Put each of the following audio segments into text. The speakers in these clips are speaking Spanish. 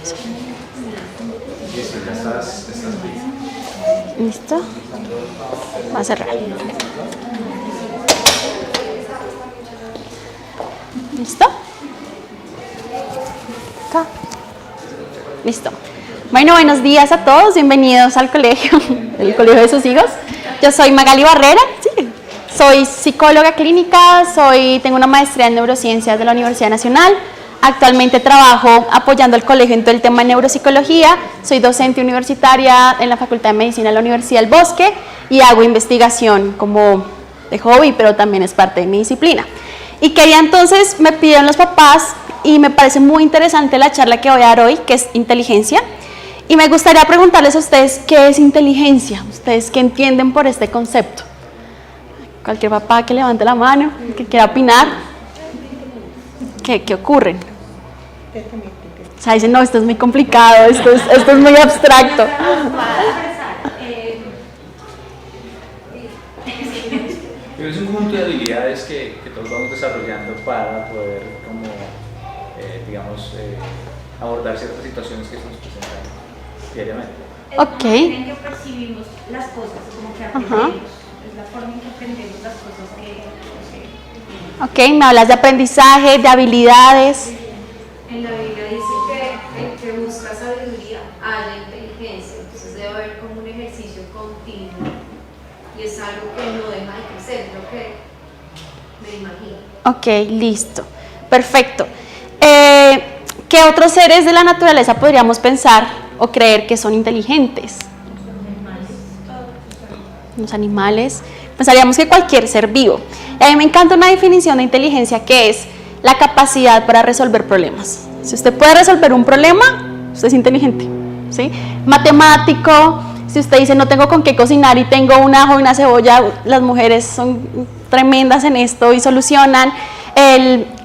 Listo, ya estás lista. ¿Listo? Va a cerrar. ¿Listo? Acá. Listo. Bueno, buenos días a todos. Bienvenidos al colegio, el colegio de sus hijos. Yo soy Magali Barrera. Sí. Soy psicóloga clínica, tengo una maestría en neurociencias de la Universidad Nacional. Actualmente trabajo apoyando al colegio en todo el tema de neuropsicología. Soy docente universitaria en la Facultad de Medicina de la Universidad del Bosque y hago investigación como de hobby, pero también es parte de mi disciplina. Y quería entonces, me pidieron los papás y me parece muy interesante la charla que voy a dar hoy, que es inteligencia. Y me gustaría preguntarles a ustedes, ¿qué es inteligencia? ¿Ustedes qué entienden por este concepto? Cualquier papá que levante la mano, que quiera opinar. ¿Qué ocurre? O sea, dicen, no, esto es muy complicado, esto es muy abstracto. Pero es un conjunto de habilidades que todos vamos desarrollando para poder, como, digamos, abordar ciertas situaciones que se nos presentan diariamente. Ok. En que percibimos las cosas, como que aprendemos. Es la forma en que aprendemos las cosas Ok, me hablas de aprendizaje, de habilidades. En la Biblia dice que el que busca sabiduría halla inteligencia, entonces debe haber como un ejercicio continuo y es algo que no deja de crecer, es lo que me imagino. Ok, listo, perfecto. ¿Qué otros seres de la naturaleza podríamos pensar o creer que son inteligentes? Los animales. Pensaríamos que cualquier ser vivo. Y a mí me encanta una definición de inteligencia que es la capacidad para resolver problemas. Si usted puede resolver un problema, usted es inteligente, ¿sí? Matemático, si usted dice no tengo con qué cocinar y tengo un ajo y una cebolla, las mujeres son tremendas en esto y solucionan.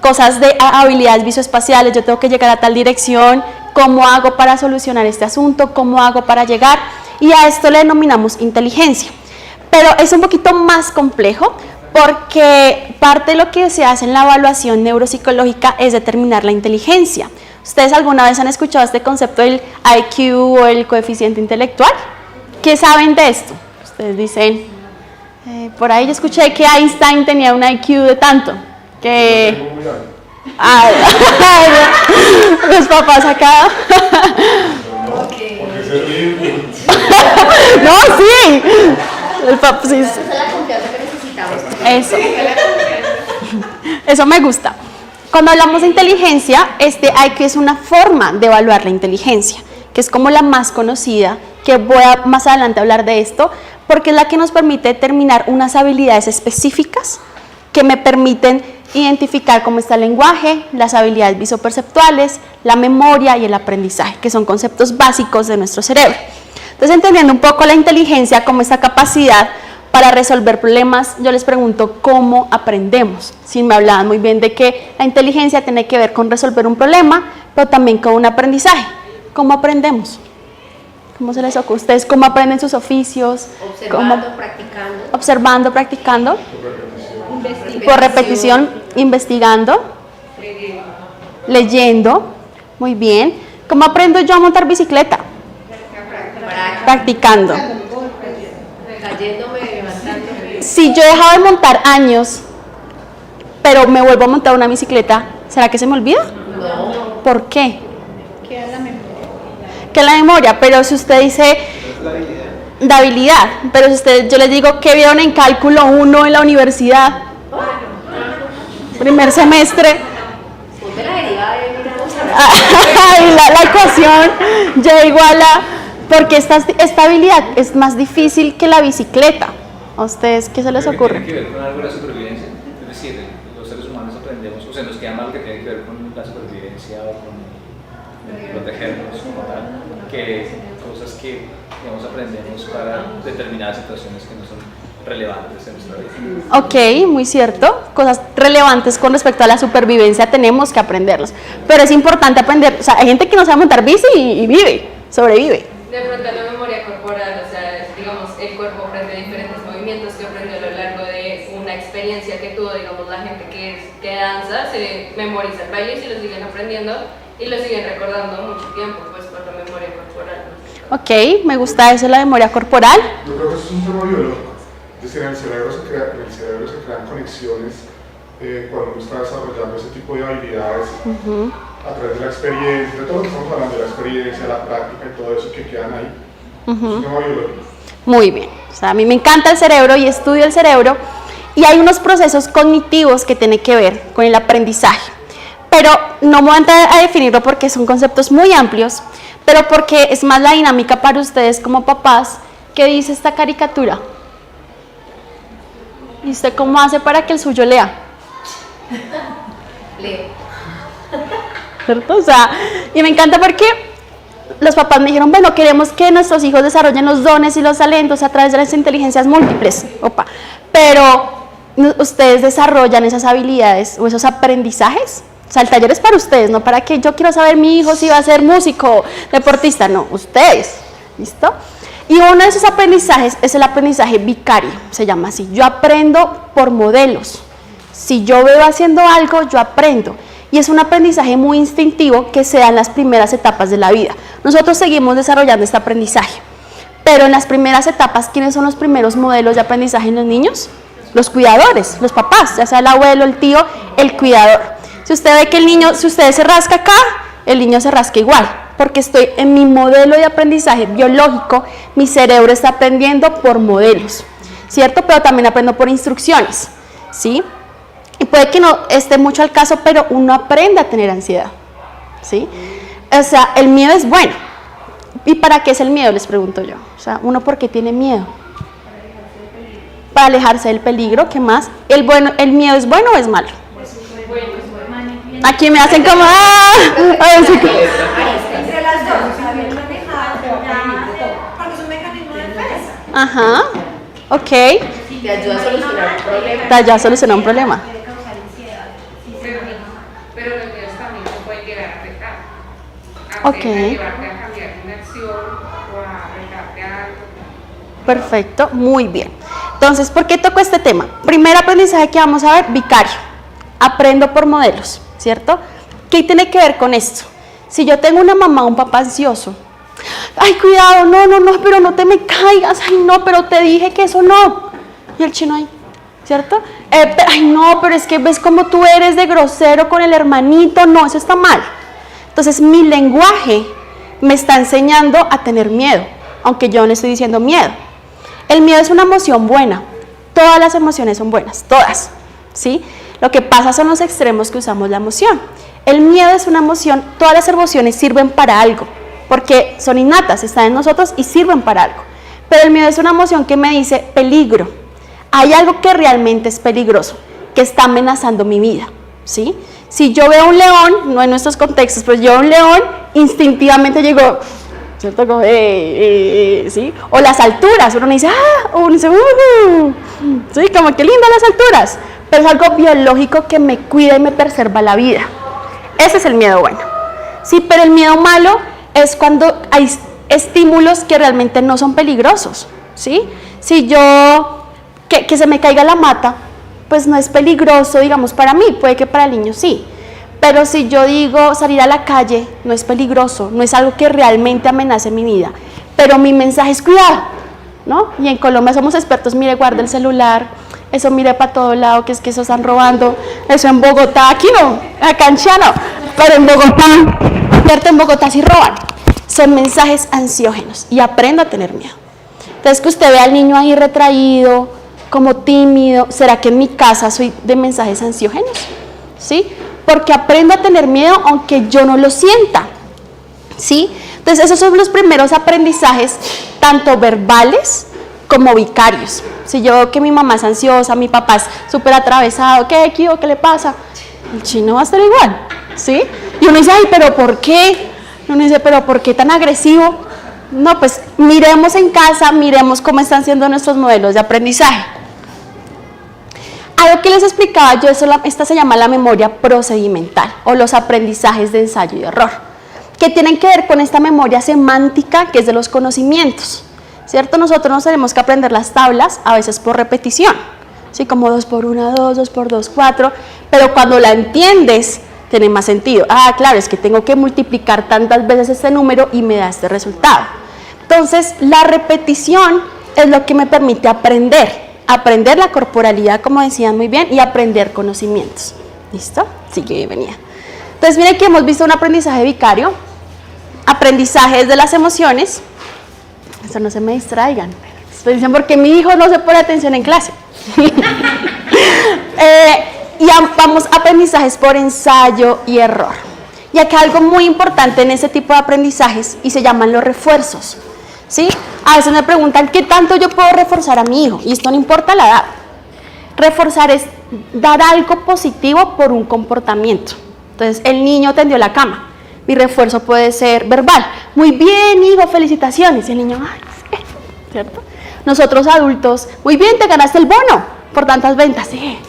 Cosas de habilidades visoespaciales, yo tengo que llegar a tal dirección, ¿cómo hago para solucionar este asunto? ¿Cómo hago para llegar? Y a esto le denominamos inteligencia. Pero es un poquito más complejo porque parte de lo que se hace en la evaluación neuropsicológica es determinar la inteligencia. ¿Ustedes alguna vez han escuchado este concepto del IQ o el coeficiente intelectual? ¿Qué saben de esto? Ustedes dicen, por ahí yo escuché que Einstein tenía un IQ de tanto, que... los papás acá. No, sí. El papá, sí. Esa es la confianza que necesitamos. Eso me gusta. Cuando hablamos de inteligencia, este IQ es una forma de evaluar la inteligencia, que es como la más conocida, que voy a más adelante hablar de esto, porque es la que nos permite determinar unas habilidades específicas que me permiten identificar cómo está el lenguaje, las habilidades visoperceptuales, la memoria y el aprendizaje, que son conceptos básicos de nuestro cerebro. Entonces, entendiendo un poco la inteligencia como esta capacidad para resolver problemas, yo les pregunto cómo aprendemos. Sí, me hablaban muy bien de que la inteligencia tiene que ver con resolver un problema, pero también con un aprendizaje. ¿Cómo aprendemos? ¿Cómo se les ocurre? ¿Ustedes cómo aprenden sus oficios? Observando, practicando. Por repetición, investigando, leyendo. Muy bien. ¿Cómo aprendo yo a montar bicicleta? Practicando. Cayéndome, levantándome. Si yo he dejado de montar años, pero me vuelvo a montar una bicicleta, ¿será que se me olvida? No. ¿Por qué? Queda la memoria. Que la memoria, pero si usted dice de habilidad, pero si yo les digo que vieron en cálculo 1 en la universidad, primer semestre, Ponte la derivada la ecuación y igual a, porque esta habilidad es más difícil que la bicicleta. ¿A ustedes qué se les ocurre? Tiene que ver con algo de la supervivencia, es decir, los seres humanos aprendemos, o sea, nos queda mal que tiene que ver con la supervivencia o con protegernos como tal, que cosas que, digamos, aprendemos para determinadas situaciones que no son relevantes en nuestra vida. Ok, muy cierto. Cosas relevantes con respecto a la supervivencia tenemos que aprenderlos. Pero es importante aprender, o sea, hay gente que no sabe montar bici y vive, sobrevive. De pronto la memoria corporal, o sea, digamos, el cuerpo aprende diferentes movimientos que aprendió a lo largo de una experiencia que tuvo, digamos, la gente que danza, se memoriza el baile y se lo siguen aprendiendo y lo siguen recordando mucho tiempo, pues por la memoria corporal. Ok, me gusta eso, la memoria corporal. Yo creo que eso es un tema biológico. Es decir, en el cerebro se crean conexiones cuando uno está desarrollando ese tipo de habilidades a través de la experiencia, de todo lo que estamos hablando, de la experiencia, la práctica y todo eso que quedan ahí. Es un tema biológico. Muy bien, o sea, a mí me encanta el cerebro y estudio el cerebro y hay unos procesos cognitivos que tienen que ver con el aprendizaje, pero no me voy a entrar a definirlo porque son conceptos muy amplios, pero porque es más la dinámica para ustedes como papás. ¿Qué dice esta caricatura? ¿Y usted cómo hace para que el suyo lea? Leo. ¿Cierto? O sea, y me encanta porque los papás me dijeron, bueno, queremos que nuestros hijos desarrollen los dones y los talentos a través de las inteligencias múltiples, pero ustedes desarrollan esas habilidades o esos aprendizajes. O sea, el taller es para ustedes, no para que yo quiero saber mi hijo si va a ser músico, deportista, no, ustedes, ¿listo? Y uno de esos aprendizajes es el aprendizaje vicario, se llama así. Yo aprendo por modelos. Si yo veo haciendo algo, yo aprendo. Y es un aprendizaje muy instintivo que se da en las primeras etapas de la vida. Nosotros seguimos desarrollando este aprendizaje. Pero en las primeras etapas, ¿quiénes son los primeros modelos de aprendizaje en los niños? Los cuidadores, los papás, ya sea el abuelo, el tío, el cuidador. Si usted ve que el niño, si usted se rasca acá, el niño se rasca igual, porque estoy en mi modelo de aprendizaje biológico, mi cerebro está aprendiendo por modelos, ¿cierto? Pero también aprendo por instrucciones, ¿sí? Y puede que no esté mucho al caso, pero uno aprende a tener ansiedad, ¿sí? O sea, el miedo es bueno. ¿Y para qué es el miedo? Les pregunto yo. O sea, ¿uno por qué tiene miedo? Para alejarse del peligro. ¿Qué más? ¿El miedo es bueno o es malo? Aquí me hacen como... ¡ah! Entre las dos, saber manejar, porque es un mecanismo de defensa. Ajá, ok. Te ayuda a solucionar un problema. Te ayuda a solucionar un problema. Puede causar ansiedad. Pero los miedos también te pueden llegar a afectar. Ok. A llevarte a cambiar una acción o a retarte a algo. Perfecto, muy bien. Entonces, ¿por qué toco este tema? Primer aprendizaje que vamos a ver, vicario. Aprendo por modelos, ¿cierto? ¿Qué tiene que ver con esto? Si yo tengo una mamá o un papá ansioso, ay, cuidado, no, pero no te me caigas, ay, no, pero te dije que eso no. Y el chino ahí, ¿cierto? Ay, no, pero es que ves cómo tú eres de grosero con el hermanito, no, eso está mal. Entonces, mi lenguaje me está enseñando a tener miedo, aunque yo no estoy diciendo miedo. El miedo es una emoción buena, todas las emociones son buenas, todas, ¿sí? Lo que pasa son los extremos que usamos la emoción. El miedo es una emoción, todas las emociones sirven para algo, porque son innatas, están en nosotros y sirven para algo. Pero el miedo es una emoción que me dice peligro. Hay algo que realmente es peligroso, que está amenazando mi vida, ¿sí? Si yo veo un león, no en nuestros contextos, pero yo veo un león, instintivamente llego, ¿cierto? Como, ¿sí? O las alturas, uno dice, uno dice, sí, como que lindas las alturas, pero es algo biológico que me cuida y me preserva la vida. Ese es el miedo bueno, sí, pero el miedo malo es cuando hay estímulos que realmente no son peligrosos, ¿sí? Si yo, que se me caiga la mata, pues no es peligroso, digamos, para mí, puede que para el niño sí, pero si yo digo salir a la calle, no es peligroso, no es algo que realmente amenace mi vida, pero mi mensaje es cuidado, ¿no? Y en Colombia somos expertos, mire, guarda el celular, eso mire para todo lado, que es que eso están robando, eso en Bogotá, aquí no, acá en Chía no, pero en Bogotá, ¿cierto? En Bogotá sí roban, son mensajes ansiógenos y aprendo a tener miedo. Entonces que usted ve al niño ahí retraído, como tímido, ¿será que en mi casa soy de mensajes ansiógenos? ¿Sí? Porque aprendo a tener miedo aunque yo no lo sienta, ¿sí? Entonces esos son los primeros aprendizajes, tanto verbales como vicarios. Si yo veo que mi mamá es ansiosa, mi papá es súper atravesado, ¿qué le pasa? El chino va a estar igual, ¿sí? Y uno dice, ay, ¿pero por qué? Y uno dice, ¿pero por qué tan agresivo? No, pues miremos en casa, miremos cómo están siendo nuestros modelos de aprendizaje. Algo que les explicaba yo, esta se llama la memoria procedimental o los aprendizajes de ensayo y error, que tienen que ver con esta memoria semántica que es de los conocimientos, ¿cierto? Nosotros nos tenemos que aprender las tablas a veces por repetición, ¿sí? Como 2 por 1, 2, 2 por 2, 4, pero cuando la entiendes, tiene más sentido. Ah, claro, es que tengo que multiplicar tantas veces este número y me da este resultado. Entonces, la repetición es lo que me permite aprender la corporalidad, como decían muy bien, y aprender conocimientos. ¿Listo? Sigue, bienvenida. Entonces, miren que hemos visto un aprendizaje vicario, aprendizaje desde las emociones. Eso no se me distraigan. Ustedes dicen, ¿por qué mi hijo no se pone atención en clase? Y vamos a aprendizajes por ensayo y error. Y acá algo muy importante en ese tipo de aprendizajes y se llaman los refuerzos. ¿Sí? A veces me preguntan, ¿qué tanto yo puedo reforzar a mi hijo? Y esto no importa la edad. Reforzar es dar algo positivo por un comportamiento. Entonces, el niño tendió la cama. Mi refuerzo puede ser verbal. Muy bien, hijo, felicitaciones. Y el niño, ay, sí, ¿cierto? Nosotros adultos, muy bien, te ganaste el bono por tantas ventas. Sí.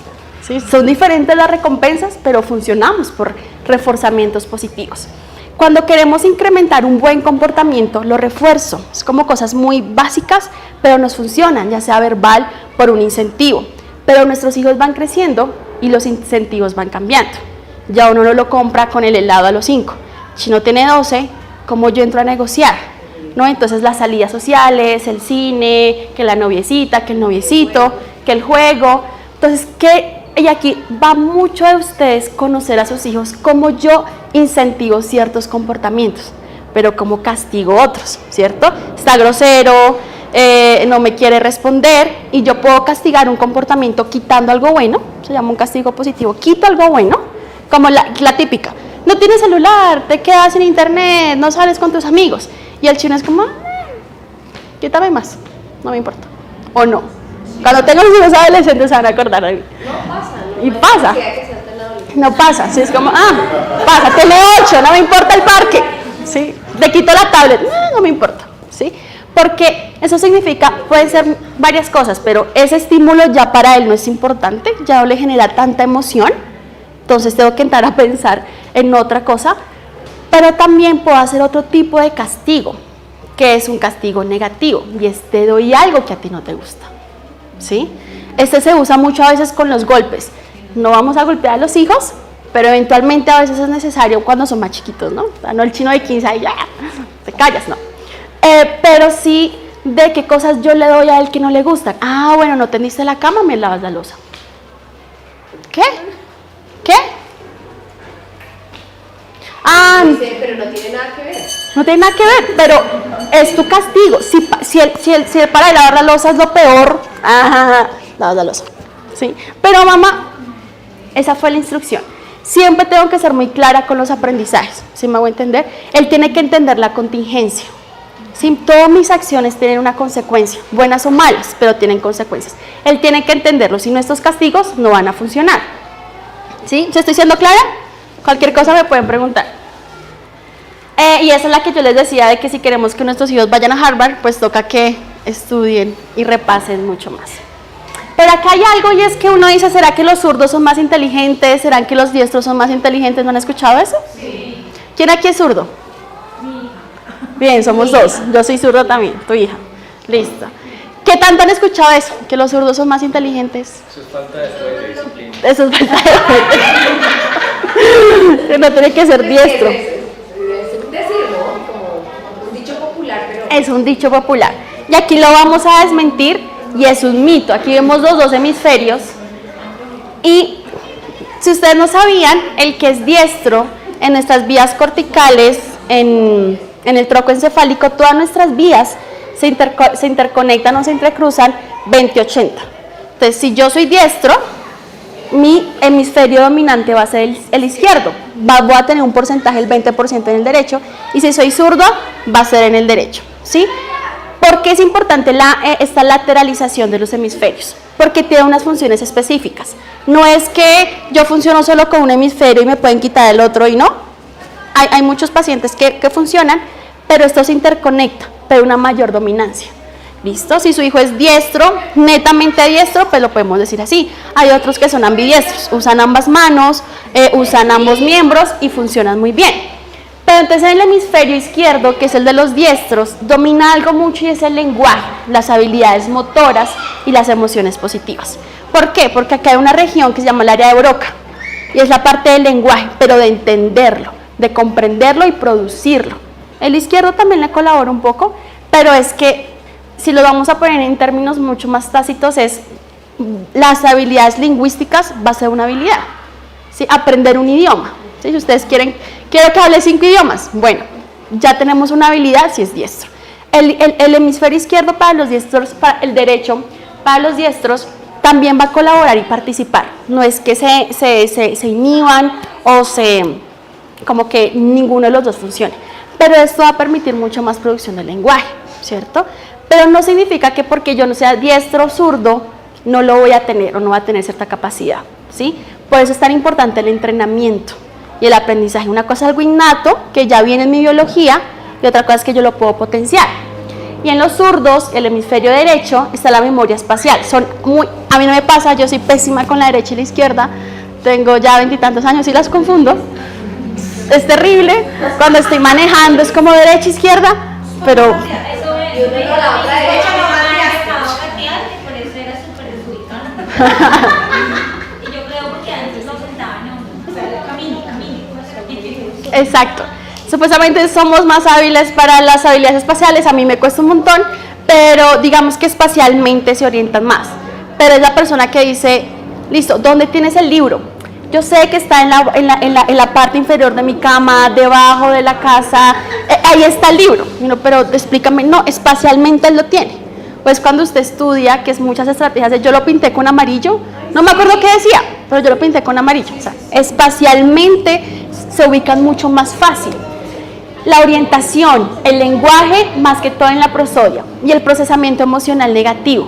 ¿Sí? Son diferentes las recompensas, pero funcionamos por reforzamientos positivos. Cuando queremos incrementar un buen comportamiento, lo refuerzo. Es como cosas muy básicas, pero nos funcionan, ya sea verbal, por un incentivo. Pero nuestros hijos van creciendo y los incentivos van cambiando. Ya uno no lo compra con el helado a los 5. Si no tiene 12, ¿cómo yo entro a negociar? ¿No? Entonces las salidas sociales, el cine, que la noviecita, que el noviecito, que el juego. Entonces, y aquí va mucho de ustedes conocer a sus hijos, cómo yo incentivo ciertos comportamientos, pero cómo castigo otros, ¿cierto? Está grosero, no me quiere responder, y yo puedo castigar un comportamiento quitando algo bueno, se llama un castigo positivo, quito algo bueno, como la típica, no tienes celular, te quedas en internet, no sales con tus amigos, y el chino es como, quítame más, no me importa, o no. Cuando tengo los hijos adolescentes se van a acordar de mí. No pasa, ¿no? Y pasa. No pasa, sí, es como, pasa, tengo 8, no me importa el parque, ¿sí? Le quito la tablet, no me importa, ¿sí? Porque eso significa, pueden ser varias cosas, pero ese estímulo ya para él no es importante, ya no le genera tanta emoción, entonces tengo que entrar a pensar en otra cosa, pero también puedo hacer otro tipo de castigo, que es un castigo negativo, y es te doy algo que a ti no te gusta, ¿sí? Este se usa mucho a veces con los golpes. No vamos a golpear a los hijos, pero eventualmente a veces es necesario cuando son más chiquitos, ¿no? O sea, no el chino de 15 ahí ya, te callas, no. Pero sí de qué cosas yo le doy a él que no le gustan. Ah, bueno, no tendiste la cama, me lavas la loza. ¿Qué? ¿Qué? Ah, Pero no tiene nada que ver. no tiene nada que ver, pero es tu castigo. Si el para de lavar la loza es lo peor, lavas la loza, ¿sí? Pero mamá, esa fue la instrucción. Siempre tengo que ser muy clara con los aprendizajes, ¿sí me hago entender? Él tiene que entender la contingencia. ¿Sí? Todas mis acciones tienen una consecuencia, buenas o malas, pero tienen consecuencias. Él tiene que entenderlo, si no estos castigos no van a funcionar. ¿Sí? ¿Se estoy siendo clara? Cualquier cosa me pueden preguntar. Y esa es la que yo les decía, de que si queremos que nuestros hijos vayan a Harvard, pues toca que estudien y repasen mucho más. Pero acá hay algo, y es que uno dice, ¿será que los zurdos son más inteligentes? ¿Será que los diestros son más inteligentes? ¿No han escuchado eso? Sí. ¿Quién aquí es zurdo? Mi hija. Bien, somos dos. Yo soy zurdo también, tu hija. Listo. ¿Qué tanto han escuchado eso? ¿Que los zurdos son más inteligentes? Eso es falta de disciplina. Eso es falta de no tiene que ser diestro. Es un decir, ¿no? Como un dicho popular, pero... Es un dicho popular. Y aquí lo vamos a desmentir, y es un mito. Aquí vemos los dos hemisferios. Y si ustedes no sabían, el que es diestro, en nuestras vías corticales, en el tronco encefálico, todas nuestras vías se interconectan o se entrecruzan 20-80. Entonces, si yo soy diestro, mi hemisferio dominante va a ser el izquierdo. Voy a tener un porcentaje del 20% en el derecho, y si soy zurdo, va a ser en el derecho, ¿sí? ¿Por qué es importante esta lateralización de los hemisferios? Porque tiene unas funciones específicas. No es que yo funciono solo con un hemisferio y me pueden quitar el otro y no. Hay muchos pacientes que funcionan, pero esto se interconecta, pero una mayor dominancia. ¿Listo? Si su hijo es diestro, netamente diestro, pues lo podemos decir así. Hay otros que son ambidiestros, usan ambas manos, usan ambos miembros y funcionan muy bien. Pero entonces el hemisferio izquierdo, que es el de los diestros, domina algo mucho, y es el lenguaje, las habilidades motoras y las emociones positivas. ¿Por qué? Porque acá hay una región que se llama el área de Broca. y es la parte del lenguaje, pero de entenderlo, de comprenderlo y producirlo. El izquierdo también le colabora un poco, pero es que si lo vamos a poner en términos mucho más tácitos, es las habilidades lingüísticas va a ser una habilidad, ¿sí? Aprender un idioma, ¿sí? Si ustedes quiero que hable 5 idiomas, bueno, ya tenemos una habilidad si es diestro. El hemisferio izquierdo para los diestros, el derecho para los diestros, también va a colaborar y participar. No es que se inhiban o como que ninguno de los dos funcione. Pero esto va a permitir mucho más producción del lenguaje, ¿cierto? Pero no significa que porque yo no sea diestro o zurdo, no lo voy a tener o no va a tener cierta capacidad, ¿sí? Por eso es tan importante el entrenamiento y el aprendizaje. Una cosa es algo innato, que ya viene en mi biología, y otra cosa es que yo lo puedo potenciar. Y en los zurdos, el hemisferio derecho, está la memoria espacial. A mí no me pasa, yo soy pésima con la derecha y la izquierda, tengo ya 20 y tantos años y las confundo. Es terrible, cuando estoy manejando es como derecha, izquierda, pero... Eso es, yo tengo la otra derecha, y por eso era súper desubicada. Y yo creo porque antes no sentaban, o sea, camine. Exacto. Supuestamente somos más hábiles para las habilidades espaciales, a mí me cuesta un montón, pero digamos que espacialmente se orientan más. Pero es la persona que dice, listo, ¿dónde tienes el libro? Yo sé que está en la parte inferior de mi cama, debajo de la casa, ahí está el libro, pero explícame, no, espacialmente él lo tiene. Pues cuando usted estudia, que es muchas estrategias, yo lo pinté con amarillo, no me acuerdo qué decía, pero yo lo pinté con amarillo, o sea, espacialmente se ubican mucho más fácil. La orientación, el lenguaje, más que todo en la prosodia, y el procesamiento emocional negativo,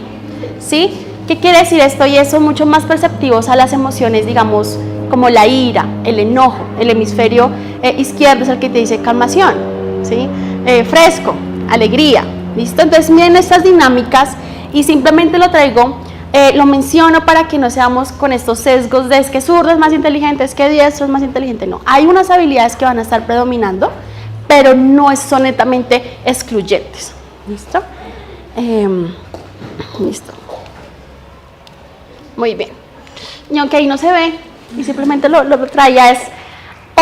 ¿sí? ¿Qué quiere decir esto? Y eso mucho más perceptivos a las emociones, digamos, como la ira, el enojo. El hemisferio izquierdo es el que te dice calmación, ¿sí? Fresco, alegría, ¿listo? Entonces miren estas dinámicas y simplemente lo traigo, lo menciono para que no seamos con estos sesgos de es que zurdo es más inteligente, es que diestro es más inteligente. No, hay unas habilidades que van a estar predominando, pero no son netamente excluyentes, ¿listo? Listo. Muy bien. Y aunque ahí no se ve, y simplemente lo traía, es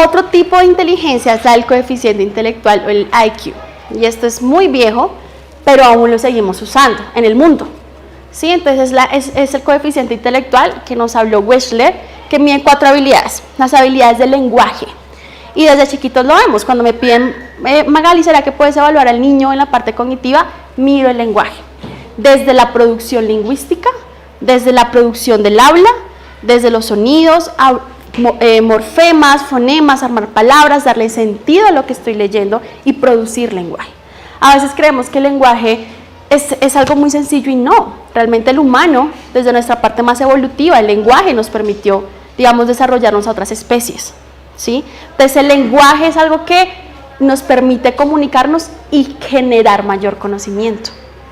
otro tipo de inteligencia, es el coeficiente intelectual o el IQ. Y esto es muy viejo, pero aún lo seguimos usando en el mundo. ¿Sí? Entonces es el coeficiente intelectual que nos habló Wechsler, que mide 4 habilidades, las habilidades del lenguaje. Y desde chiquitos lo vemos, cuando me piden, Magali, ¿será que puedes evaluar al niño en la parte cognitiva? Miro el lenguaje. Desde la producción lingüística, desde la producción del habla, desde los sonidos, morfemas, fonemas, armar palabras, darle sentido a lo que estoy leyendo y producir lenguaje. A veces creemos que el lenguaje es algo muy sencillo y no. Realmente el humano, desde nuestra parte más evolutiva, el lenguaje nos permitió, digamos, desarrollarnos a otras especies, ¿sí? Entonces el lenguaje es algo que nos permite comunicarnos y generar mayor conocimiento,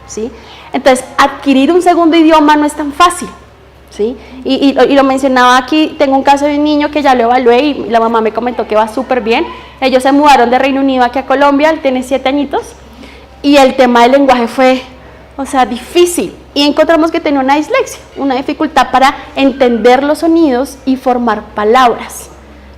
¿sí? Entonces, adquirir un segundo idioma no es tan fácil, ¿sí? Y lo mencionaba aquí, tengo un caso de un niño que ya lo evalué y la mamá me comentó que va súper bien. Ellos se mudaron de Reino Unido aquí a Colombia, él tiene 7 añitos, y el tema del lenguaje fue, difícil. Y encontramos que tenía una dislexia, una dificultad para entender los sonidos y formar palabras.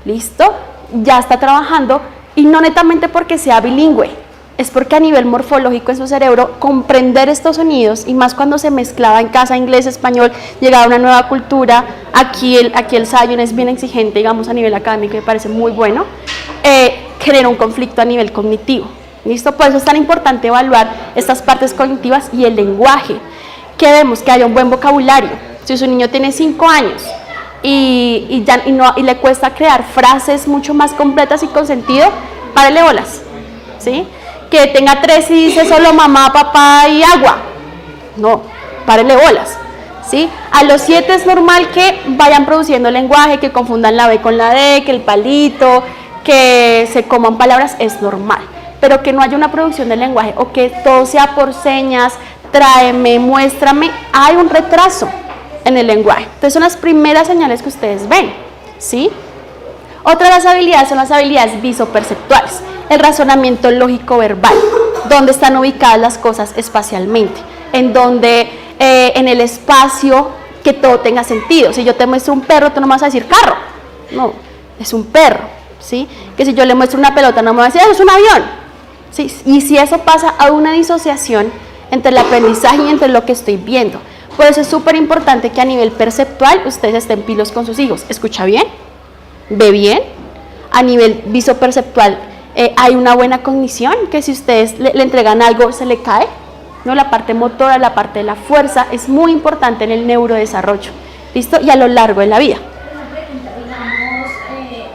¿Listo? Ya está trabajando, y no netamente porque sea bilingüe, es porque a nivel morfológico en su cerebro, comprender estos sonidos, y más cuando se mezclaba en casa inglés, español, llegaba una nueva cultura, aquí el Zion es bien exigente, digamos, a nivel académico, me parece muy bueno, genera un conflicto a nivel cognitivo, ¿listo? Por eso es tan importante evaluar estas partes cognitivas y el lenguaje, que vemos que haya un buen vocabulario. Si su niño tiene 5 años y le cuesta crear frases mucho más completas y con sentido, párele bolas, ¿sí? Que tenga 3 y dice solo mamá, papá y agua, no, párele bolas, ¿sí? A los 7 es normal que vayan produciendo lenguaje, que confundan la B con la D, que el palito, que se coman palabras, es normal, pero que no haya una producción de lenguaje o que todo sea por señas, tráeme, muéstrame, hay un retraso en el lenguaje. Entonces son las primeras señales que ustedes ven, ¿sí? Otra de las habilidades son las habilidades visoperceptuales, el razonamiento lógico verbal, donde están ubicadas las cosas espacialmente, en donde en el espacio que todo tenga sentido. Si yo te muestro un perro, tú no me vas a decir carro, no, es un perro, ¿sí? Que si yo le muestro una pelota no me va a decir, eso es un avión, ¿sí? Y si eso pasa, hay una disociación entre el aprendizaje y entre lo que estoy viendo. Por eso es súper importante que a nivel perceptual ustedes estén pilos con sus hijos. ¿Escucha bien? ¿Ve bien? A nivel visoperceptual hay una buena cognición, que si ustedes le entregan algo se le cae, ¿no? La parte motora, la parte de la fuerza es muy importante en el neurodesarrollo, ¿listo? Y a lo largo de la vida. Una pregunta, digamos,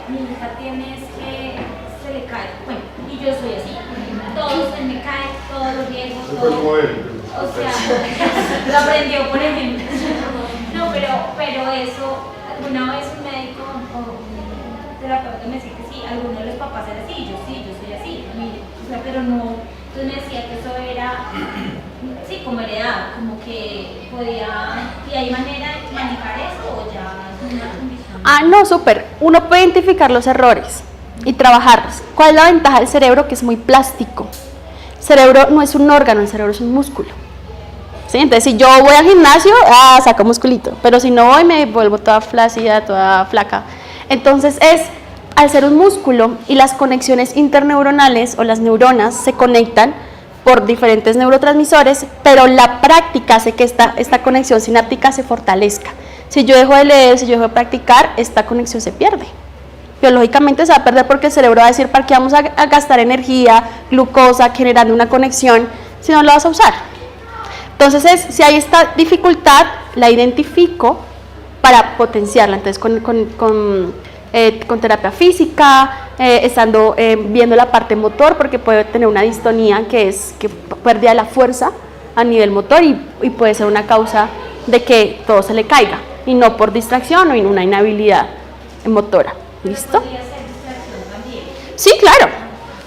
mi hija tiene que se le cae, bueno, y yo soy así, todo se me cae, todo lo riego, todo, o sea, lo aprendió por ejemplo, no, pero eso, alguna vez un médico o un terapeuta me decía que sí, algunos de los papás eran así, yo soy así, mire, o sea, pero no, entonces me decía que eso era, sí, como heredado, como que podía, y hay manera de manejar eso o ya es una condición. Ah, no, súper. Uno puede identificar los errores y trabajarlos. ¿Cuál es la ventaja del cerebro? Que es muy plástico. El cerebro no es un órgano, el cerebro es un músculo. ¿Sí? Entonces, si yo voy al gimnasio, saco musculito. Pero si no voy, me vuelvo toda flácida, toda flaca. Entonces, al ser un músculo y las conexiones interneuronales o las neuronas se conectan por diferentes neurotransmisores, pero la práctica hace que esta conexión sináptica se fortalezca. Si yo dejo de leer, si yo dejo de practicar, esta conexión se pierde. Biológicamente se va a perder porque el cerebro va a decir, ¿para qué vamos a gastar energía, glucosa, generando una conexión si no la vas a usar? Entonces, si hay esta dificultad, la identifico para potenciarla. Entonces, con terapia física, estando viendo la parte motor, porque puede tener una distonía que es que pérdida de la fuerza a nivel motor y puede ser una causa de que todo se le caiga y no por distracción o en una inhabilidad motora. ¿Listo? ¿Podría ser distracción también? Sí, claro.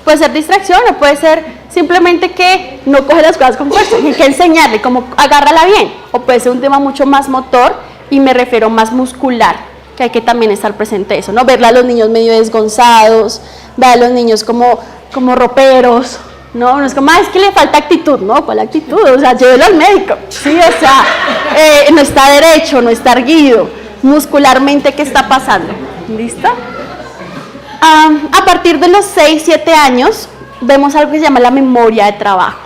Puede ser distracción o puede ser simplemente que no coge las cosas con fuerza. Hay que enseñarle como agárrala bien. O puede ser un tema mucho más motor y me refiero más muscular, que hay que también estar presente eso, ¿no? Verla a los niños medio desgonzados, ver a los niños como roperos, ¿no? No es como, es que le falta actitud, ¿no? ¿Cuál actitud? O sea, llévelo al médico, ¿sí? O sea, no está derecho, no está erguido, muscularmente, ¿qué está pasando? ¿Listo? A partir de los 6, 7 años, vemos algo que se llama la memoria de trabajo.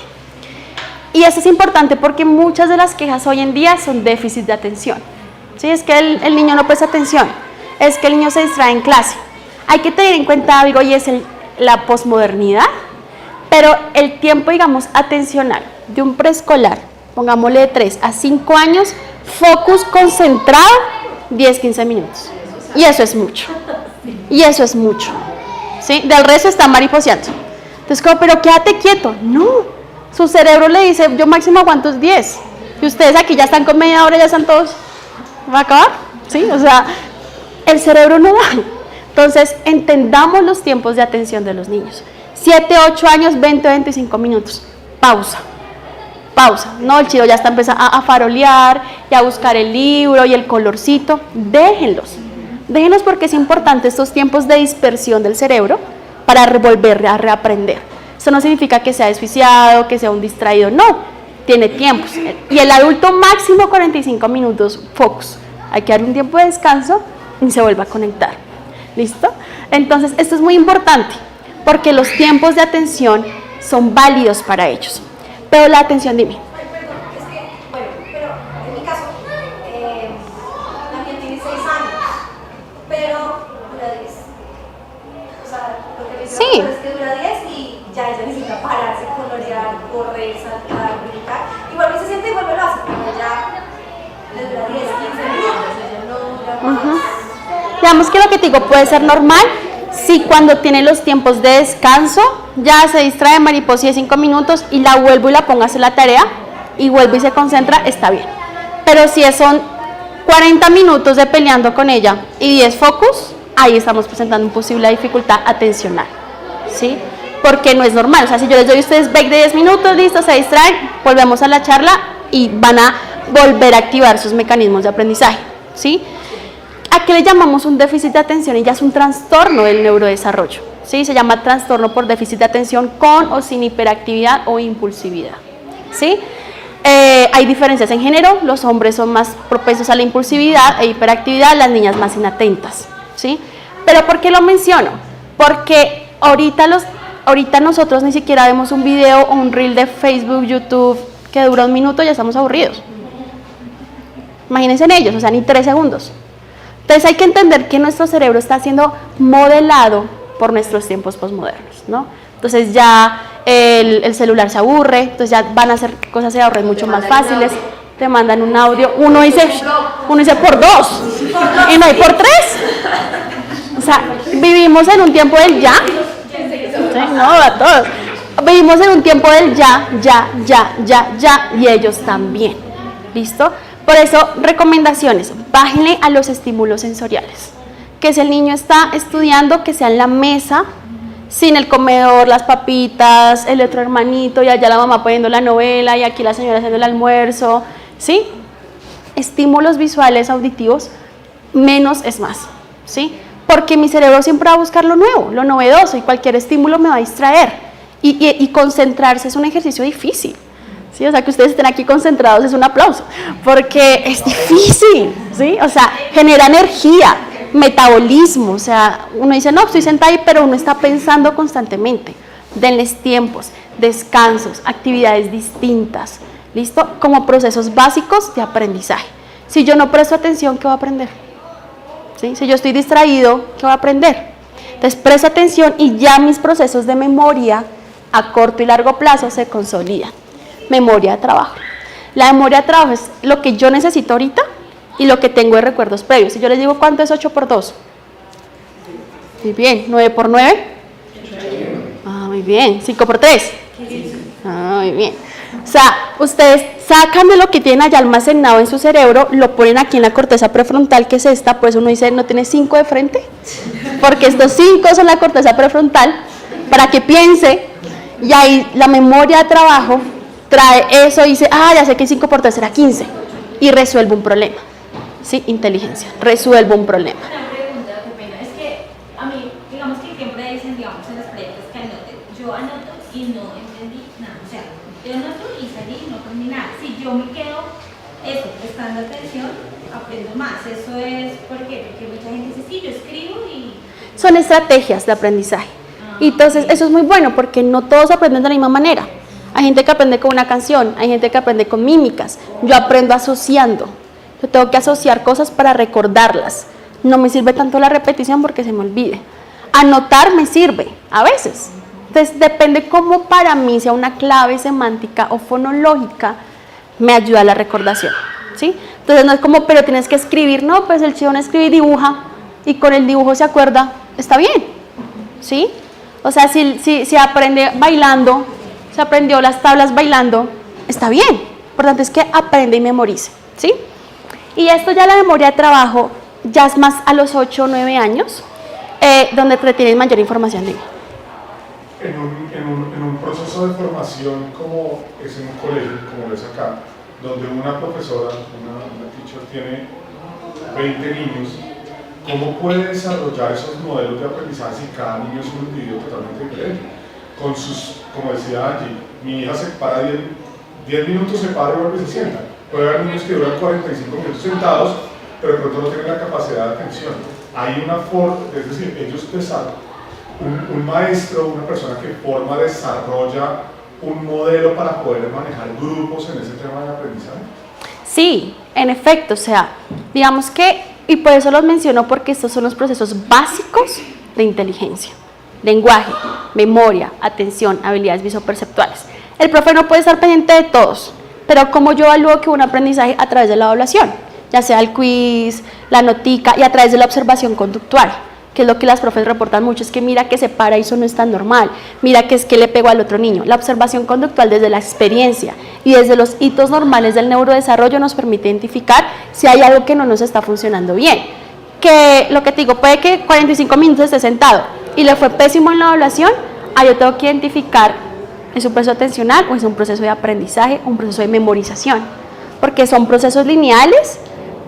Y eso es importante porque muchas de las quejas hoy en día son déficit de atención. ¿Sí? Es que el niño no presta atención, es que el niño se distrae en clase. Hay que tener en cuenta algo y es la posmodernidad, pero el tiempo, digamos, atencional de un preescolar, pongámosle de 3 a 5 años, focus concentrado, 10-15 minutos. Y eso es mucho. Y eso es mucho. ¿Sí? Del resto está mariposeando. Entonces, pero quédate quieto. No, su cerebro le dice, yo máximo aguanto 10. Y ustedes aquí ya están con media hora, ya están todos... ¿Va a acabar? ¿Sí? O sea, el cerebro no da. Entonces, entendamos los tiempos de atención de los niños. 7, 8 años, 20, 25 minutos. Pausa. Pausa. No, el chico ya está empezando a farolear y a buscar el libro y el colorcito. Déjenlos. Déjenlos porque es importante estos tiempos de dispersión del cerebro para volver a reaprender. Eso no significa que sea desjuiciado, que sea un distraído, no. Tiene tiempos. Y el adulto máximo 45 minutos, focus. Hay que darle un tiempo de descanso y se vuelve a conectar. ¿Listo? Entonces, esto es muy importante porque los tiempos de atención son válidos para ellos. Pero la atención, dime. Ay, perdón, es que, bueno, pero en mi caso, la mía tiene 6 años, pero dura 10. O sea, lo que me dice Sí. es que dura 10 y ya ella necesita pararse, colorear, correr, saltar, brincar. Igual se siente y vuelve a hacer, pero ya le dura 10, 15 minutos, ella no dura más. Digamos que lo que te digo puede ser normal si cuando tiene los tiempos de descanso ya se distrae mariposa de 5 minutos y la vuelvo y la pongo a hacer la tarea y vuelve y se concentra, está bien. Pero si son 40 minutos de peleando con ella y 10 focus, ahí estamos presentando una posible dificultad atencional, ¿sí? Porque no es normal. O sea, si yo les doy a ustedes break de 10 minutos, listo, se distraen, volvemos a la charla y van a volver a activar sus mecanismos de aprendizaje, ¿sí? ¿A qué le llamamos un déficit de atención? Y ya es un trastorno del neurodesarrollo, ¿sí? Se llama trastorno por déficit de atención con o sin hiperactividad o impulsividad, ¿sí? Hay diferencias en género, los hombres son más propensos a la impulsividad e hiperactividad, las niñas más inatentas, ¿sí? Pero ¿por qué lo menciono? Porque ahorita nosotros ni siquiera vemos un video o un reel de Facebook, YouTube que dura 1 minuto y ya estamos aburridos. Imagínense en ellos, o sea, ni 3 segundos. Entonces hay que entender que nuestro cerebro está siendo modelado por nuestros tiempos posmodernos, ¿no? Entonces ya el celular se aburre, entonces ya van a hacer cosas de ahorro mucho más fáciles. Te mandan un audio, uno dice por 2 y no hay por 3. O sea, vivimos en un tiempo del ya. Sí, no, a todos. Vivimos en un tiempo del ya, y ellos también. ¿Listo? Por eso, recomendaciones, bájenle a los estímulos sensoriales. Que si el niño está estudiando, que sea en la mesa, sin el comedor, las papitas, el otro hermanito, y allá la mamá poniendo la novela, y aquí la señora haciendo el almuerzo, ¿sí? Estímulos visuales, auditivos, menos es más, ¿sí? Porque mi cerebro siempre va a buscar lo nuevo, lo novedoso, y cualquier estímulo me va a distraer. Y concentrarse es un ejercicio difícil. ¿Sí? O sea, que ustedes estén aquí concentrados es un aplauso, porque es difícil, ¿sí? O sea, genera energía, metabolismo, o sea, uno dice, no, estoy sentada ahí, pero uno está pensando constantemente. Denles tiempos, descansos, actividades distintas, ¿listo? Como procesos básicos de aprendizaje. Si yo no presto atención, ¿qué voy a aprender? ¿Sí? Si yo estoy distraído, ¿qué voy a aprender? Entonces, presto atención y ya mis procesos de memoria a corto y largo plazo se consolidan. Memoria de trabajo. La memoria de trabajo es lo que yo necesito ahorita y lo que tengo de recuerdos previos. Si yo les digo, ¿cuánto es 8 por 2? Muy bien. ¿9 por 9? Ah, muy bien. ¿5 por 3? Ah, muy bien. O sea, ustedes sacan de lo que tienen allá almacenado en su cerebro, lo ponen aquí en la corteza prefrontal, que es esta, por eso uno dice, ¿no tiene 5 de frente? Porque estos 5 son la corteza prefrontal, para que piense, y ahí la memoria de trabajo trae eso y dice, ya sé que 5 por 3 será 15, y resuelve un problema. ¿Sí? Inteligencia, resuelve un problema. Una pregunta, qué pena, es que a mí, digamos que siempre dicen, digamos, en las preguntas que anoten, yo anoto y no entendí nada, o sea, yo anoto y salí y no aprendí nada. Si yo me quedo, prestando atención, aprendo más. Eso es, ¿por qué? Porque mucha gente dice, sí, yo escribo y... Son estrategias de aprendizaje. Y entonces, eso es muy bueno, porque no todos aprenden de la misma manera. Hay gente que aprende con una canción, hay gente que aprende con mímicas. Yo aprendo asociando. Yo tengo que asociar cosas para recordarlas. No me sirve tanto la repetición porque se me olvide. Anotar me sirve, a veces. Entonces, depende cómo para mí sea una clave semántica o fonológica, me ayuda a la recordación, ¿sí? Entonces, no es como, pero tienes que escribir. No, pues el chico no escribe y dibuja, y con el dibujo se acuerda, está bien, ¿sí? O sea, si aprende bailando, se aprendió las tablas bailando, está bien. Lo importante es que aprende y memorice, ¿sí? Y esto ya la memoria de trabajo ya es más a los 8 o 9 años, donde retienen mayor información de mí. En un proceso de formación como es en un colegio, como es acá, donde una profesora, una teacher tiene 20 niños, ¿cómo puede desarrollar esos modelos de aprendizaje si cada niño es un individuo totalmente diferente? Con sus, como decía allí, mi hija se para 10 minutos, se para y vuelve y se sienta. Puede haber niños que duran 45 minutos sentados, pero de pronto no tienen la capacidad de atención. Hay una forma, es decir, ellos un maestro, una persona que forma, desarrolla un modelo para poder manejar grupos en ese tema de aprendizaje. Sí, en efecto, o sea, digamos que, y por eso los menciono porque estos son los procesos básicos de inteligencia. Lenguaje, memoria, atención, habilidades visoperceptuales. El profe no puede estar pendiente de todos, pero ¿cómo yo evalúo que un aprendizaje? A través de la evaluación, ya sea el quiz, la notica y a través de la observación conductual, que es lo que las profes reportan mucho, es que mira que se para y eso no es tan normal, mira que es que le pegó al otro niño. La observación conductual desde la experiencia y desde los hitos normales del neurodesarrollo nos permite identificar si hay algo que no nos está funcionando bien. Que lo que te digo, puede que 45 minutos esté sentado y le fue pésimo en la evaluación, ahí yo tengo que identificar, ¿es un proceso atencional o es un proceso de aprendizaje, un proceso de memorización? Porque son procesos lineales,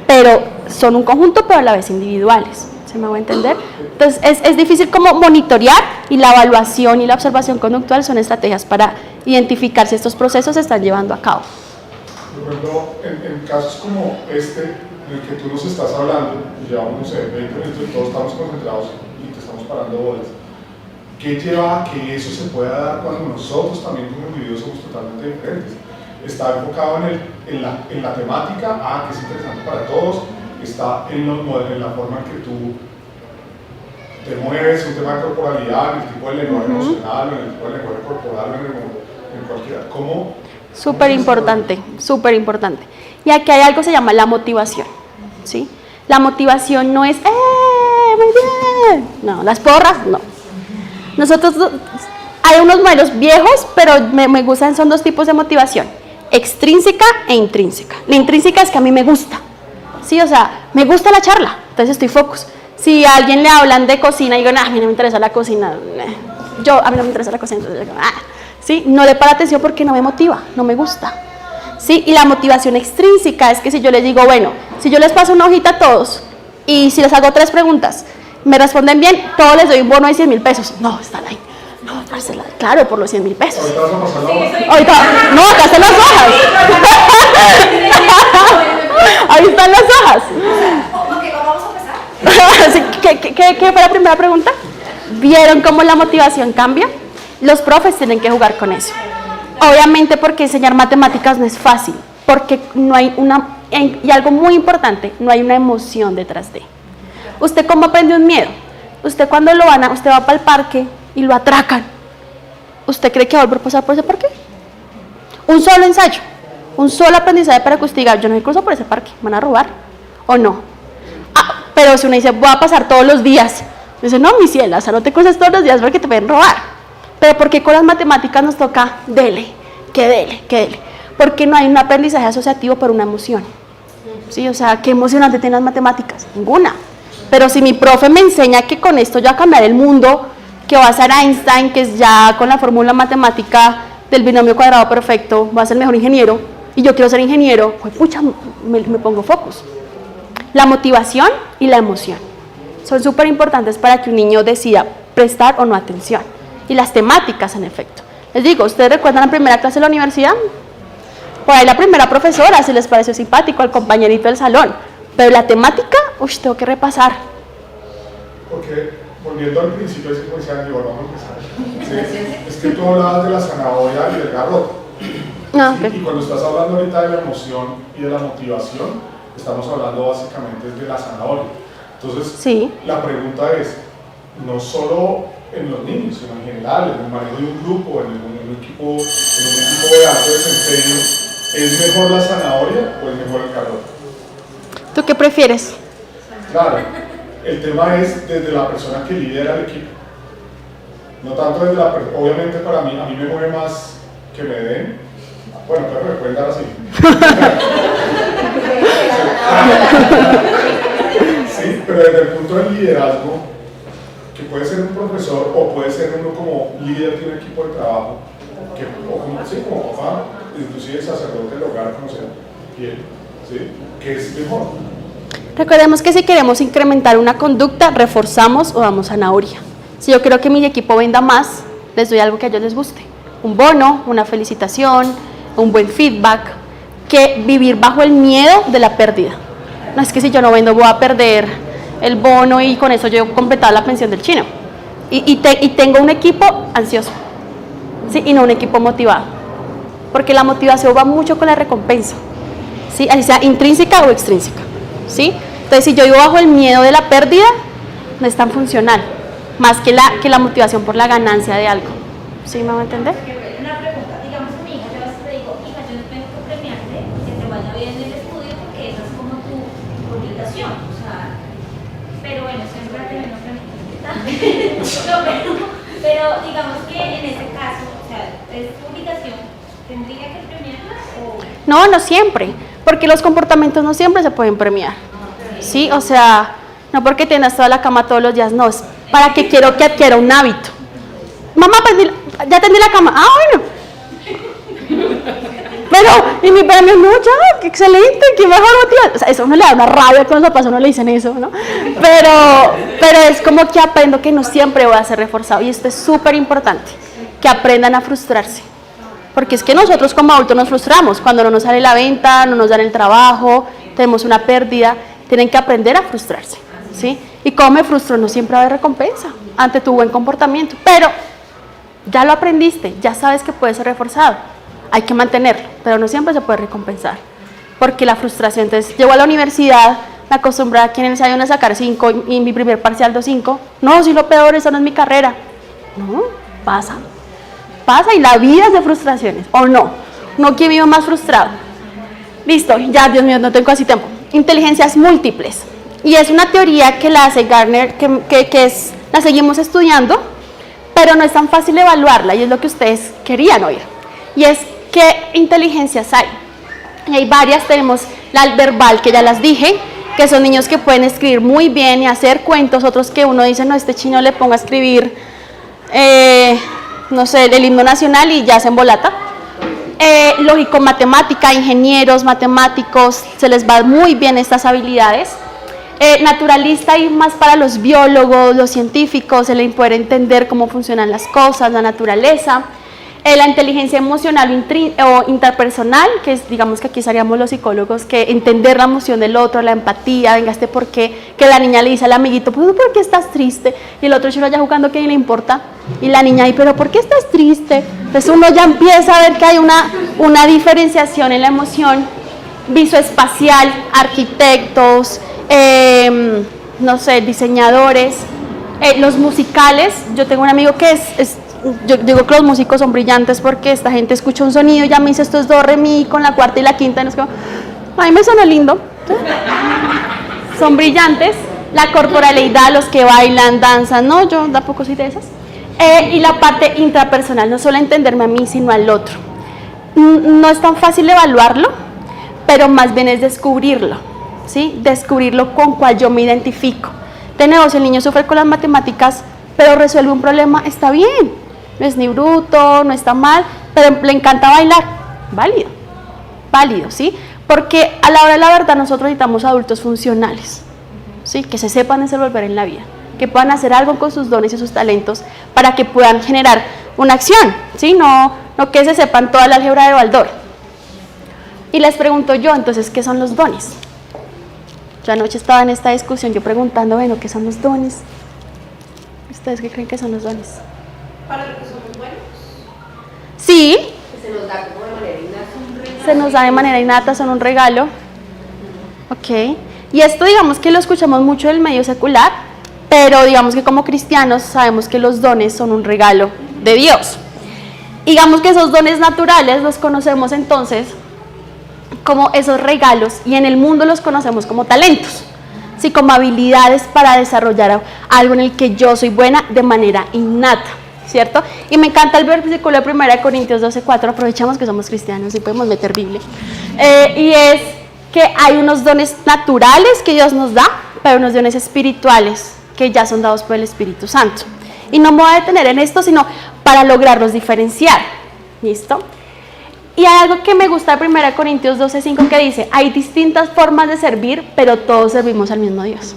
pero son un conjunto, pero a la vez individuales. ¿Se me va a entender? Entonces, es difícil como monitorear, y la evaluación y la observación conductual son estrategias para identificar si estos procesos se están llevando a cabo. Por ejemplo, en casos como este, en el que tú nos estás hablando, llevamos, no sé, 20 minutos y todos estamos concentrados estamos parando bolas. ¿Qué lleva a que eso se pueda dar cuando nosotros también como individuos somos totalmente diferentes? Está enfocado en la temática, que es interesante para todos, está en la forma en que tú te mueves, un tema de corporalidad, en el tipo de lenguaje emocional, en el tipo de lenguaje corporal, en cualquiera. ¿Cómo? Súper importante, súper importante. Y aquí hay algo que se llama la motivación, ¿sí? La motivación no es, muy bien, no, las porras, no. Nosotros, hay unos modelos viejos, pero me gustan, son dos tipos de motivación, extrínseca e intrínseca. La intrínseca es que a mí me gusta, ¿sí? O sea, me gusta la charla, entonces estoy focus. Si a alguien le hablan de cocina y digo, a mí no me interesa la cocina, a mí no me interesa la cocina, entonces digo, ¿sí? No le paro atención porque no me motiva, no me gusta, ¿sí? Y la motivación extrínseca es que si yo les digo, bueno, si yo les paso una hojita a todos y si les hago 3 preguntas, me responden bien, todos les doy un bono de 100.000 pesos. No, están ahí. No, Marcela, claro, por los 100.000 pesos. Ahorita vas a pasar la hoja. Ahorita, no, acá están las hojas. Ahí están las hojas. Ok, vamos a empezar. ¿Qué fue la primera pregunta? ¿Vieron cómo la motivación cambia? Los profes tienen que jugar con eso. Obviamente porque enseñar matemáticas no es fácil, porque no hay y algo muy importante, no hay una emoción detrás de. ¿Usted cómo aprende un miedo? Usted cuando usted va para el parque y lo atracan, ¿usted cree que va a volver a pasar por ese parque? Un solo ensayo, un solo aprendizaje para que usted diga, yo no incluso por ese parque, ¿van a robar o no? Pero si uno dice, voy a pasar todos los días, dice, no, mi ciela, o sea, no te cruces todos los días porque te pueden robar. Pero ¿por qué con las matemáticas nos toca dele? Porque no hay un aprendizaje asociativo por una emoción. ¿Sí? O sea, ¿qué emocionante tienen las matemáticas? Ninguna. Pero si mi profe me enseña que con esto yo voy a cambiar el mundo, que va a ser Einstein, que es ya con la fórmula matemática del binomio cuadrado perfecto, va a ser el mejor ingeniero, y yo quiero ser ingeniero, pues pucha, me pongo focus. La motivación y la emoción son súper importantes para que un niño decida prestar o no atención. Y las temáticas, en efecto. Les digo, ¿ustedes recuerdan la primera clase de la universidad? Por ahí la primera profesora, si les pareció simpático, al compañerito del salón. Pero la temática, tengo que repasar. Porque, volviendo al principio, es como decían, vamos a empezar. ¿Sí? Es que tú hablabas de la zanahoria y del garrote. Okay. Y cuando estás hablando ahorita de la emoción y de la motivación, estamos hablando básicamente de la zanahoria. Entonces, sí. La pregunta es, no solo en los niños, sino en general, en el manejo de un grupo, en un equipo de alto desempeño, ¿es mejor la zanahoria o es mejor el garrote? ¿Tú qué prefieres? Claro, el tema es desde la persona que lidera el equipo. No tanto desde obviamente para mí, a mí me mueve más que me den. Bueno, claro, me pueden dar así. Sí, pero desde el punto del liderazgo, que puede ser un profesor o puede ser uno como líder de un equipo de trabajo, como papá, inclusive el sacerdote del hogar, como sea, ¿sí? ¿Qué es mejor? Recordemos que si queremos incrementar una conducta, reforzamos o damos zanahoria. Si yo quiero que mi equipo venda más, les doy algo que a ellos les guste. Un bono, una felicitación, un buen feedback, que vivir bajo el miedo de la pérdida. No es que si yo no vendo voy a perder el bono y con eso yo he completado la pensión del chino. Y tengo un equipo ansioso, ¿sí? Y no un equipo motivado. Porque la motivación va mucho con la recompensa, ¿sí? Así sea intrínseca o extrínseca, ¿sí? Entonces si yo vivo bajo el miedo de la pérdida, no es tan funcional, más que la motivación por la ganancia de algo. ¿Sí me va a entender? Una pregunta, digamos a mi hija, yo a veces le digo, hija, yo no tengo que premiarte, que te vaya bien en el estudio, porque esa es como tu obligación, o sea, pero bueno, siempre la que no pero digamos que en ese caso, o sea, es tu obligación, ¿tendría que premiarla o...? No siempre, porque los comportamientos no siempre se pueden premiar, ¿sí? O sea, no porque tengas toda la cama todos los días, no, es para que quiero que adquiera un hábito. Mamá, ya tendí la cama. Bueno. Pero, y mi premio, no, ya, qué excelente, qué mejor motivación. O sea, eso uno le da una rabia cuando los papás no le dicen eso, ¿no? Pero es como que aprendo que no siempre voy a ser reforzado. Y esto es súper importante, que aprendan a frustrarse. Porque es que nosotros como adultos nos frustramos. Cuando no nos sale la venta, no nos dan el trabajo, tenemos una pérdida. Tienen que aprender a frustrarse, ¿sí? Y como me frustro, no siempre va a haber recompensa. ante tu buen comportamiento, pero ya lo aprendiste, ya sabes que puede ser reforzado, hay que mantenerlo, pero no siempre se puede recompensar, porque la frustración, entonces llego a la universidad, me acostumbré a que en el ensayo a sacar 5 y en mi primer parcial 2.5, no, si lo peor, esa no es mi carrera, no, pasa y la vida es de frustraciones, o no que vivo más frustrado. Listo, ya, Dios mío, no tengo casi tiempo. Inteligencias múltiples. Y es una teoría que la hace Gardner, la seguimos estudiando, pero no es tan fácil evaluarla, y es lo que ustedes querían oír. Y es, ¿qué inteligencias hay? Y hay varias, tenemos la verbal, que ya las dije, que son niños que pueden escribir muy bien y hacer cuentos, otros que uno dice, no, este chino le ponga a escribir, no sé, el himno nacional y ya se embolata. Lógico, matemática, ingenieros, matemáticos, se les va muy bien estas habilidades. Naturalista y más para los biólogos, los científicos, el poder entender cómo funcionan las cosas, la naturaleza. La inteligencia emocional o interpersonal, que es, digamos que aquí estaríamos los psicólogos, que entender la emoción del otro, la empatía, venga, por qué, que la niña le dice al amiguito, pues ¿por qué estás triste? Y el otro chico ya jugando, ¿qué le importa? Y la niña ahí, pero ¿por qué estás triste? Entonces uno ya empieza a ver que hay una diferenciación en la emoción. Visoespacial, arquitectos, no sé, diseñadores, los musicales. Yo tengo un amigo que yo digo que los músicos son brillantes porque esta gente escucha un sonido y ya me dice esto es do, re, mi, con la cuarta y la quinta, y no es como, a mí me suena lindo, ¿sí? Son brillantes. La corporalidad, los que bailan, danzan, no, yo tampoco soy de esas. Y la parte intrapersonal, no solo entenderme a mí, sino al otro. No es tan fácil evaluarlo, pero más bien es descubrirlo, ¿sí? Descubrirlo con cual yo me identifico. De nuevo, si el niño sufre con las matemáticas, pero resuelve un problema, está bien. No es ni bruto, no está mal, pero le encanta bailar. Válido, ¿sí? Porque a la hora de la verdad nosotros necesitamos adultos funcionales, ¿sí? Que se sepan desenvolver en la vida, que puedan hacer algo con sus dones y sus talentos para que puedan generar una acción, ¿sí? No que se sepan toda la álgebra de Baldor. Y les pregunto yo, entonces, ¿qué son los dones? Yo anoche estaba en esta discusión, yo preguntando, bueno, ¿qué son los dones? ¿Ustedes qué creen que son los dones? Para lo que somos buenos. Sí. Que se nos da como de manera innata. Se nos da de manera innata, son un regalo. Ok. Y esto digamos que lo escuchamos mucho del medio secular, pero digamos que como cristianos sabemos que los dones son un regalo de Dios. Digamos que esos dones naturales los conocemos entonces como esos regalos y en el mundo los conocemos como talentos, ¿sí? Como habilidades para desarrollar algo en el que yo soy buena de manera innata, ¿cierto? Y me encanta el versículo de 1 Corintios 12:4, aprovechamos que somos cristianos y podemos meter Biblia, y es que hay unos dones naturales que Dios nos da, pero unos dones espirituales que ya son dados por el Espíritu Santo. Y no me voy a detener en esto, sino para lograrlos diferenciar, ¿listo? Y hay algo que me gusta de 1 Corintios 12:5 que dice, hay distintas formas de servir, pero todos servimos al mismo Dios.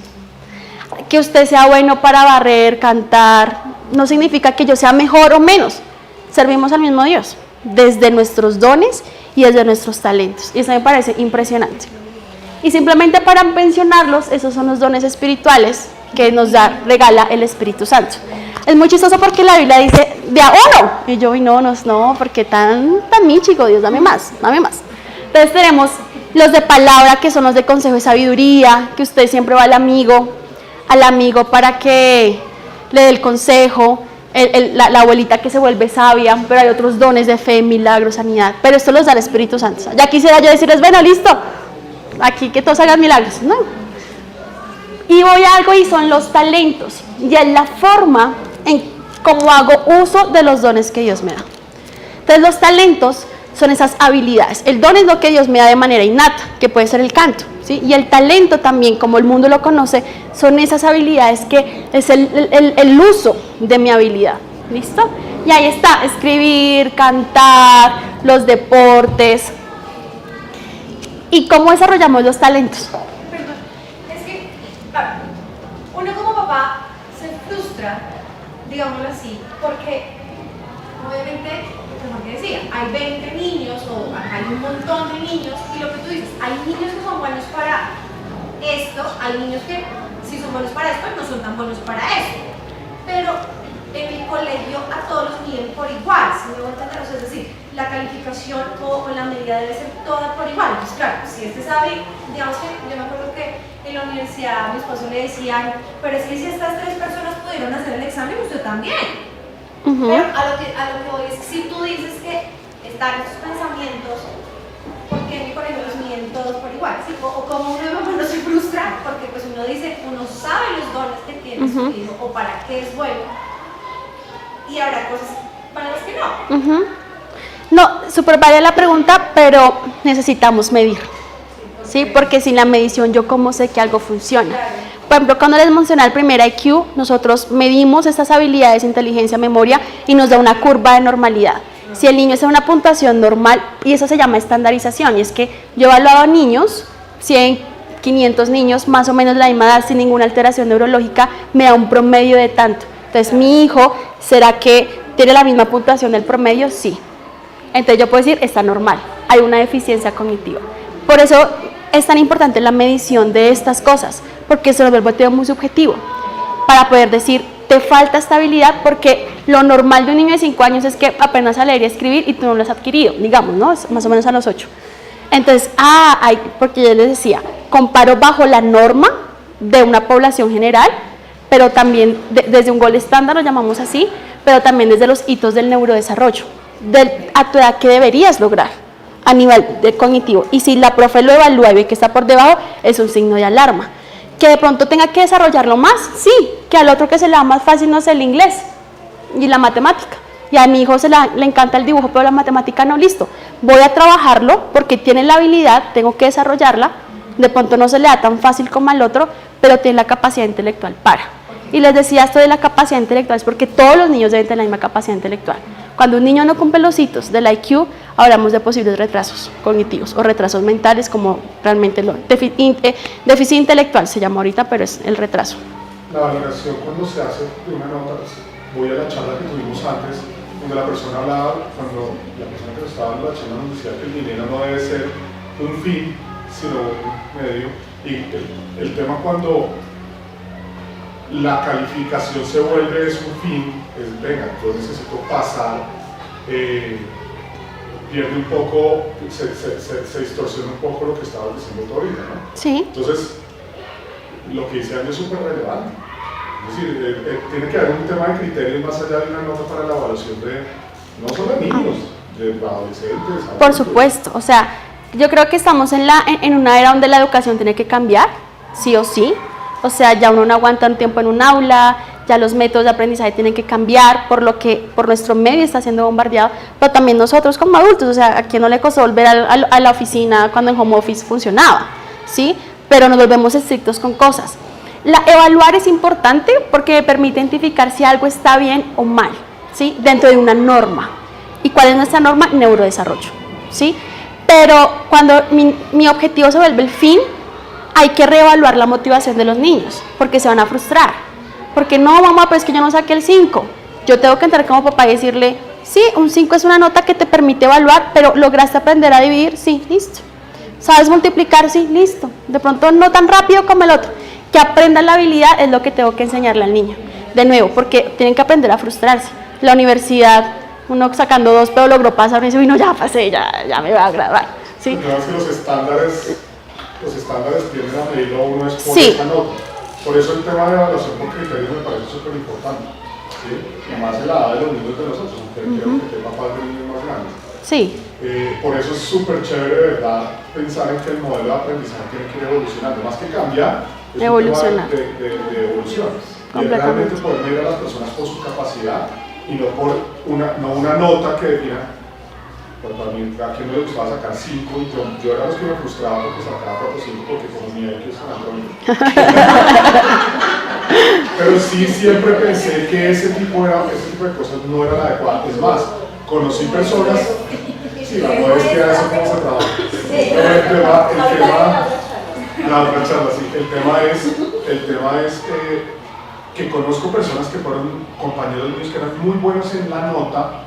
Que usted sea bueno para barrer, cantar, no significa que yo sea mejor o menos, servimos al mismo Dios, desde nuestros dones y desde nuestros talentos. Y eso me parece impresionante. Y simplemente para mencionarlos, esos son los dones espirituales que nos regala el Espíritu Santo. Es muy chistoso porque la Biblia dice, de a uno. Y yo, no, porque tan mí, chico, Dios, dame más. Entonces tenemos los de palabra, que son los de consejo y sabiduría, que usted siempre va al amigo para que le dé el consejo, la abuelita que se vuelve sabia, pero hay otros dones de fe, milagros, sanidad, pero esto los da el Espíritu Santo. Ya quisiera yo decirles, bueno, listo, aquí que todos hagan milagros, no. Y voy a algo y son los talentos, y es la forma en cómo hago uso de los dones que Dios me da. Entonces los talentos son esas habilidades, el don es lo que Dios me da de manera innata, que puede ser el canto, ¿sí? Y el talento también, como el mundo lo conoce, son esas habilidades que es el uso de mi habilidad, ¿listo? Y ahí está, escribir, cantar, los deportes. ¿Y cómo desarrollamos los talentos? Perdón, es que uno como papá se frustra, digámoslo así, porque obviamente, como te decía, hay 20 niños o hay un montón de niños y lo que tú dices, hay niños que son buenos para esto, hay niños que si son buenos para esto no son tan buenos para esto. pero en mi colegio a todos los miden por igual, si me voy a entender, o sea, es decir, la calificación o la medida debe ser toda por igual. Pues claro, si este sabe, digamos que yo me acuerdo que en la universidad a mi esposo le decían, pero es que si estas 3 personas pudieron hacer el examen, usted también. Pero a lo que voy es que si tú dices que están estos pensamientos, ¿por qué en mi colegio los miden todos por igual? ¿Sí? O como uno se frustra, porque pues uno dice, uno sabe los dones que tiene su hijo o para qué es bueno, y habrá cosas para las que no. No, súper válida la pregunta, pero necesitamos medir, ¿sí? Porque sin la medición yo cómo sé que algo funciona. Por ejemplo, cuando les mencioné el primer IQ, nosotros medimos estas habilidades, inteligencia, memoria, y nos da una curva de normalidad. Si el niño está en una puntuación normal, y eso se llama estandarización, y es que yo he evaluado a niños, 100, 500 niños, más o menos de la misma edad, sin ninguna alteración neurológica, me da un promedio de tanto. Entonces, mi hijo, ¿será que tiene la misma puntuación del promedio? Sí. Entonces yo puedo decir, está normal, hay una deficiencia cognitiva. Por eso es tan importante la medición de estas cosas, porque se nos vuelve muy subjetivo, para poder decir, te falta estabilidad, porque lo normal de un niño de 5 años es que apenas a leer y escribir y tú no lo has adquirido, digamos, ¿no? Es más o menos a los 8. Entonces, porque yo les decía, comparo bajo la norma de una población general, pero también desde un gol estándar, lo llamamos así, pero también desde los hitos del neurodesarrollo, a tu edad que deberías lograr a nivel de cognitivo. Y si la profe lo evalúa y ve que está por debajo, es un signo de alarma. Que de pronto tenga que desarrollarlo más, sí, que al otro que se le da más fácil, no sé, el inglés y la matemática. Y a mi hijo le encanta el dibujo, pero la matemática no, listo. Voy a trabajarlo porque tiene la habilidad, tengo que desarrollarla. De pronto no se le da tan fácil como al otro, pero tiene la capacidad intelectual para. Y les decía esto de la capacidad intelectual, es porque todos los niños deben tener la misma capacidad intelectual. Cuando un niño no cumple los hitos del IQ, hablamos de posibles retrasos cognitivos o retrasos mentales, como realmente déficit intelectual se llama ahorita, pero es el retraso. La valoración cuando se hace de una nota, voy a la charla que tuvimos antes, donde la persona hablaba, cuando la persona que nos estaba dando la charla nos decía que el dinero no debe ser un fin, sino un medio, y el tema cuando la calificación se vuelve es un fin, es venga, yo necesito pasar, pierde un poco, se distorsiona un poco lo que estabas diciendo tú ahorita, ¿no? Sí. Entonces, lo que dice Andy es súper relevante. Es decir, tiene que haber un tema de criterios más allá de una nota para la evaluación de, no solo de niños, de adolescentes. Por supuesto, o sea, yo creo que estamos en una era donde la educación tiene que cambiar, sí o sí. O sea, ya uno no aguanta un tiempo en un aula, ya los métodos de aprendizaje tienen que cambiar por nuestro medio está siendo bombardeado, pero también nosotros como adultos, o sea, a quién no le costó volver a la oficina cuando en home office funcionaba, ¿sí? Pero nos volvemos estrictos con cosas. Evaluar es importante porque permite identificar si algo está bien o mal, ¿sí? Dentro de una norma. ¿Y cuál es nuestra norma? Neurodesarrollo, ¿sí? Pero cuando mi objetivo se vuelve el fin, hay que reevaluar la motivación de los niños, porque se van a frustrar. Porque no, mamá, pues que yo no saqué el 5. Yo tengo que entrar como papá y decirle, sí, un 5 es una nota que te permite evaluar, pero ¿lograste aprender a dividir? Sí, listo. ¿Sabes multiplicar? Sí, listo. De pronto no tan rápido como el otro. Que aprenda la habilidad es lo que tengo que enseñarle al niño. De nuevo, porque tienen que aprender a frustrarse. La universidad, uno sacando 2, pero logró pasar, y dice, uy, no, ya pasé, ya me voy a graduar. ¿Sí? El problema es que los estándares tienden a medirlo a uno es por sí. esa nota. Por eso el tema de evaluación por criterios me parece súper importante. ¿Sí? Y más en la edad de los niños de nosotros, aunque creo que tenga papás de niños más grandes. Sí. Por eso es súper chévere, de verdad, pensar en que el modelo de aprendizaje tiene que ir evolucionando. Más que cambiar, es evolucionar. un tema de evolución. Y es realmente poder medir a las personas por su capacidad y no por una nota que defina. Para mí, a quien no le gustaba sacar 5, y yo era los que me frustraba porque sacaba 4 o 5 porque como mi IQ es tan pero sí siempre pensé que ese tipo de cosas no era la adecuada. Es más, conocí personas, sí, la modestia es cómo se trabaja. El tema es que conozco personas que fueron compañeros míos que eran muy buenos en la nota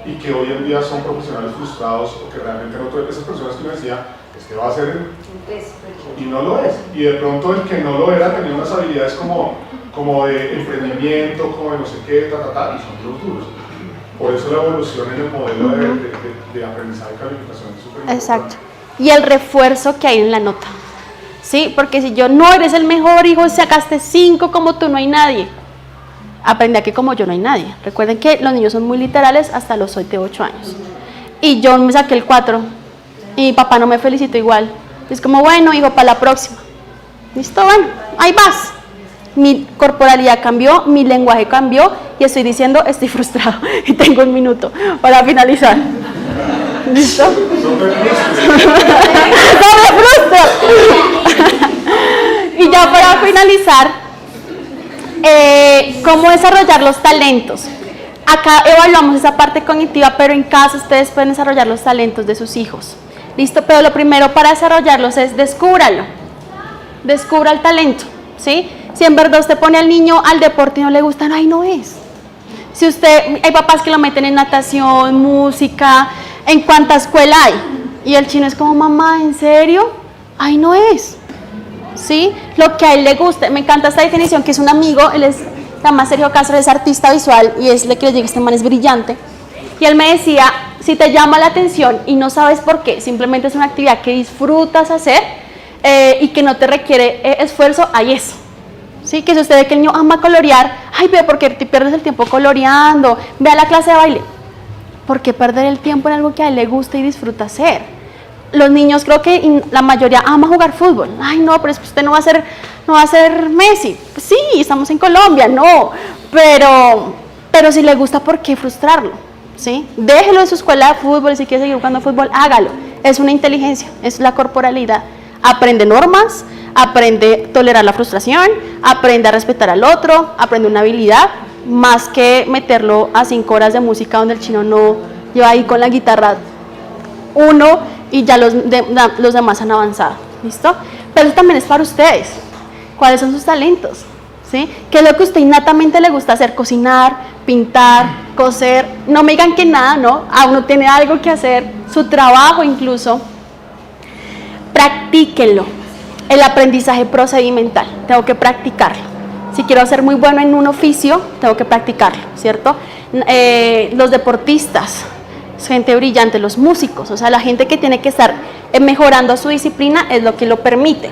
y que hoy en día son profesionales frustrados o que realmente no, esas personas que me decían, es que va a ser y no lo es. Y de pronto el que no lo era tenía unas habilidades como como de emprendimiento, como de no sé qué, y son los duros. Por eso la evolución en el modelo de aprendizaje y calificación es súper importante. Exacto. Y el refuerzo que hay en la nota. ¿Sí? Porque si yo no eres el mejor hijo, sacaste 5, como tú no hay nadie. Aprende a que como yo no hay nadie. Recuerden que los niños son muy literales hasta los 7, 8 años. Y yo me saqué el 4 y mi papá no me felicitó igual. Es como, bueno, hijo, para la próxima. ¿Listo? Bueno, ahí vas. Mi corporalidad cambió, mi lenguaje cambió y estoy diciendo, estoy frustrado y tengo 1 minuto para finalizar. ¿Listo? ¡No me frustro! Y ya para finalizar, ¿cómo desarrollar los talentos? Acá evaluamos esa parte cognitiva, pero en casa ustedes pueden desarrollar los talentos de sus hijos. ¿Listo? Pero lo primero para desarrollarlos es descúbralo. Descubra el talento, ¿sí? Si en verdad usted pone al niño al deporte y no le gusta, ahí no es. Si usted, hay papás que lo meten en natación, música, en cuánta escuela hay. Y el chino es como, mamá, ¿en serio? Ahí no es. ¿Sí? Lo que a él le gusta. Me encanta esta definición que es un amigo, él es, se llama Sergio Castro, es artista visual y es lo que les digo, este man es brillante. Y él me decía, si te llama la atención y no sabes por qué, simplemente es una actividad que disfrutas hacer y que no te requiere esfuerzo, ahí es. ¿Sí? Que si usted ve que el niño ama colorear, ay, pero ¿por qué te pierdes el tiempo coloreando? Ve a la clase de baile. ¿Por qué perder el tiempo en algo que a él le gusta y disfruta hacer? Los niños, creo que la mayoría ama jugar fútbol. Ay, no, pero es que usted no va a ser Messi. Pues sí, estamos en Colombia, no. Pero si le gusta, ¿por qué frustrarlo? ¿Sí? Déjelo en su escuela de fútbol, si quiere seguir jugando fútbol, hágalo. Es una inteligencia, es la corporalidad. Aprende normas, aprende a tolerar la frustración, aprende a respetar al otro, aprende una habilidad, más que meterlo a 5 horas de música donde el chino no lleva ahí con la guitarra 1 y ya los demás han avanzado. ¿Listo? Pero eso también es para ustedes. ¿Cuáles son sus talentos? ¿Sí? ¿Qué es lo que a usted innatamente le gusta hacer? Cocinar, pintar, coser. No me digan que nada, ¿no? Uno tiene algo que hacer, su trabajo incluso. Practíquenlo. El aprendizaje procedimental, tengo que practicarlo. Si quiero ser muy bueno en un oficio, tengo que practicarlo, ¿cierto? Los deportistas, gente brillante, los músicos, o sea, la gente que tiene que estar mejorando su disciplina es lo que lo permite.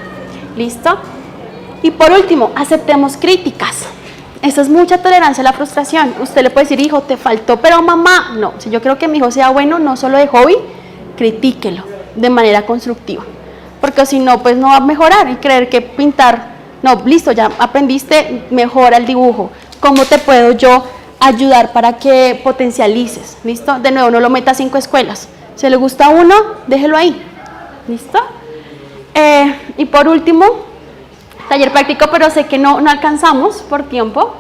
¿Listo? Y por último, aceptemos críticas. Esa es mucha tolerancia a la frustración. Usted le puede decir, hijo, te faltó, pero mamá, no. Si yo quiero que mi hijo sea bueno, no solo de hobby, critíquelo de manera constructiva. Porque si no, pues no va a mejorar y creer que pintar, no, listo, ya aprendiste, mejora el dibujo. ¿Cómo te puedo yo ayudar para que potencialices? ¿Listo? De nuevo, no lo meta a 5 escuelas. Si le gusta uno, déjelo ahí. ¿Listo? Y por último, taller práctico, pero sé que no alcanzamos por tiempo.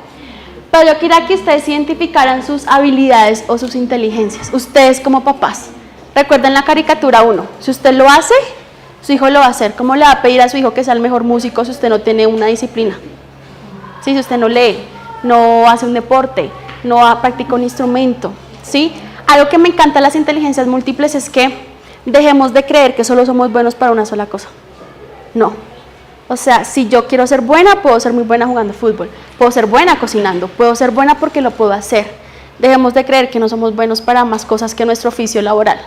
Pero yo quería que ustedes identificaran sus habilidades o sus inteligencias. Ustedes como papás. Recuerden la caricatura 1. Si usted lo hace, su hijo lo va a hacer. ¿Cómo le va a pedir a su hijo que sea el mejor músico si usted no tiene una disciplina? ¿Sí? Si usted no lee, no hace un deporte, no practica un instrumento. ¿Sí? Algo que me encanta de las inteligencias múltiples es que dejemos de creer que solo somos buenos para una sola cosa. No. O sea, si yo quiero ser buena, puedo ser muy buena jugando fútbol. Puedo ser buena cocinando. Puedo ser buena porque lo puedo hacer. Dejemos de creer que no somos buenos para más cosas que nuestro oficio laboral.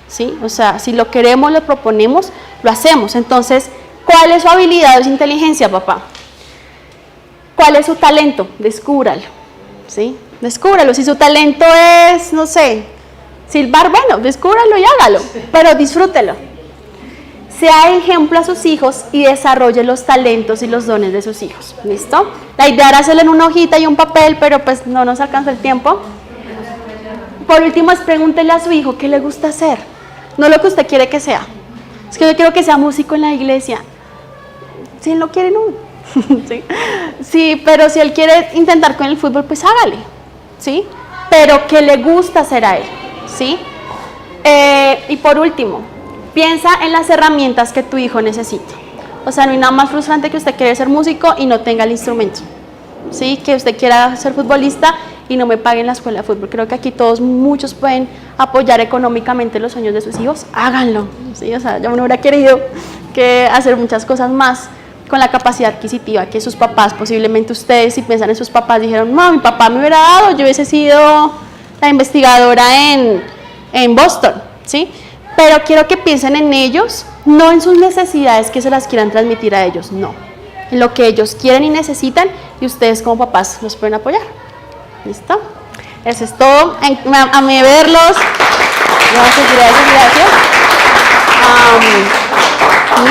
¿Sí? O sea, si lo queremos, lo proponemos, lo hacemos. Entonces, ¿cuál es su habilidad o su inteligencia, papá? ¿Cuál es su talento? Descúbralo. ¿Sí? Descúbralo. Si su talento es, no sé, silbar, bueno, descúbralo y hágalo, pero disfrútelo. Sea ejemplo a sus hijos y desarrolle los talentos y los dones de sus hijos. ¿Listo? La idea era hacerlo en una hojita y un papel, pero pues no nos alcanza el tiempo. Por último, pregúntele a su hijo qué le gusta hacer. No lo que usted quiere que sea. Es que yo quiero que sea músico en la iglesia. Si él no quiere, no. ¿Sí? Sí, pero si él quiere intentar con el fútbol, pues hágale. ¿Sí? Pero ¿qué le gusta hacer a él? ¿Sí? Y por último, piensa en las herramientas que tu hijo necesita. O sea, no hay nada más frustrante que usted quiera ser músico y no tenga el instrumento. ¿Sí? Que usted quiera ser futbolista y no me paguen la escuela de fútbol. Creo que aquí muchos pueden apoyar económicamente los sueños de sus hijos. Háganlo. ¿Sí? O sea, yo no hubiera querido hacer muchas cosas más con la capacidad adquisitiva que sus papás, posiblemente ustedes, si piensan en sus papás, dijeron, no, mi papá me hubiera dado, yo hubiese sido la investigadora en Boston, ¿sí? Pero quiero que piensen en ellos, no en sus necesidades que se las quieran transmitir a ellos, no. En lo que ellos quieren y necesitan, y ustedes como papás los pueden apoyar. ¿Listo? Eso es todo. A mí verlos. Gracias.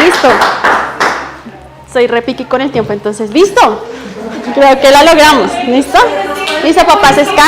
Listo. Soy repiqui con el tiempo, entonces, ¿listo? Creo que la logramos. ¿Listo? Listo, papás, descansen.